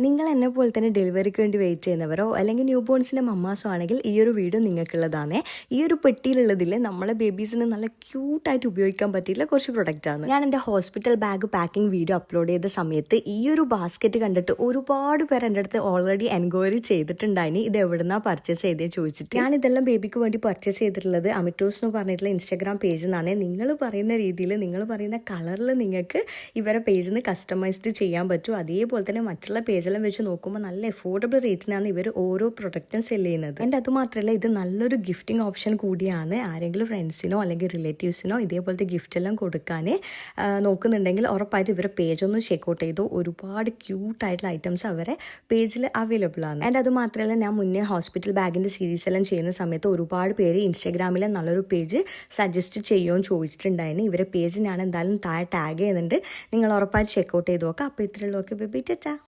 നിങ്ങൾ എന്നെ പോലെ തന്നെ ഡെലിവറിക്ക് വേണ്ടി വെയിറ്റ് ചെയ്യുന്നവരോ അല്ലെങ്കിൽ ന്യൂ ബോൺസിൻ്റെ മമ്മാസോ ആണെങ്കിൽ ഈ ഒരു വീഡിയോ നിങ്ങൾക്കുള്ളതാണ്. ഈ ഒരു പെട്ടിയിലുള്ളതിൽ നമ്മളെ ബേബീസിന് നല്ല ക്യൂട്ടായിട്ട് ഉപയോഗിക്കാൻ പറ്റിയിട്ടുള്ള കുറച്ച് പ്രൊഡക്റ്റാണ്. ഞാൻ എൻ്റെ hospital bag packing video upload ചെയ്ത സമയത്ത് ഈ ഒരു ബാസ്ക്കറ്റ് കണ്ടിട്ട് ഒരുപാട് പേർ എൻ്റെ അടുത്ത് ഓൾറെഡി എൻക്വയറി ചെയ്തിട്ടുണ്ടായിനി ഇത് എവിടുന്നാണ് പർച്ചേസ് ചെയ്തേ ചോദിച്ചിട്ട്. ഞാൻ ഇതെല്ലാം ബേബിക്ക് വേണ്ടി പർച്ചേസ് ചെയ്തിട്ടുള്ളത് അമിറ്റോസ് എന്ന് പറഞ്ഞിട്ടുള്ള ഇൻസ്റ്റാഗ്രാം പേജിൽ നിന്നാണ്. നിങ്ങൾ പറയുന്ന രീതിയിൽ നിങ്ങൾ പറയുന്ന കളറിൽ നിങ്ങൾക്ക് ഇവരെ പേജിൽ നിന്ന് കസ്റ്റമൈസ്ഡ് ചെയ്യാൻ പറ്റും. അതേപോലെ തന്നെ മറ്റുള്ള പേജെല്ലാം വെച്ച് നോക്കുമ്പോൾ നല്ല എഫോർഡബിൾ റേറ്റിനാണ് ഇവർ ഓരോ പ്രൊഡക്റ്റും സെല് ചെയ്യുന്നത്. ആൻഡ് അതുമാത്രമല്ല ഇത് നല്ലൊരു ഗിഫ്റ്റിംഗ് ഓപ്ഷൻ കൂടിയാണ്. ആരെങ്കിലും ഫ്രണ്ട്സിനോ അല്ലെങ്കിൽ റിലേറ്റീവ്സിനോ ഇതേപോലത്തെ ഗിഫ്റ്റ് എല്ലാം കൊടുക്കാൻ നോക്കുന്നുണ്ടെങ്കിൽ ഉറപ്പായിട്ട് ഇവരെ പേജ് ഒന്ന് ചെക്കൗട്ട് ചെയ്തു. ഒരുപാട് ക്യൂട്ടായിട്ടുള്ള ഐറ്റംസ് അവരെ പേജിൽ അവൈലബിൾ ആണ്. ആൻഡ് അതുമാത്രമല്ല ഞാൻ മുന്നേ ഹോസ്പിറ്റൽ ബാഗിൻ്റെ സീരീസ് എല്ലാം ചെയ്യുന്ന സമയത്ത് ഒരുപാട് പേര് ഇൻസ്റ്റാഗ്രാമിൽ നല്ലൊരു പേജ് സജസ്റ്റ് ചെയ്യുമെന്ന് ചോദിച്ചിട്ടുണ്ടായിരുന്നു. ഇവരെ പേജ് ഞാൻ എന്തായാലും താഴെ ടാഗ് ചെയ്യുന്നുണ്ട്. നിങ്ങൾ ഉറപ്പായിട്ട് ചെക്കൗട്ട് ചെയ്ത് നോക്കാം. അപ്പോൾ ഇത്രയുള്ളതൊക്കെ ബേബി ചാ.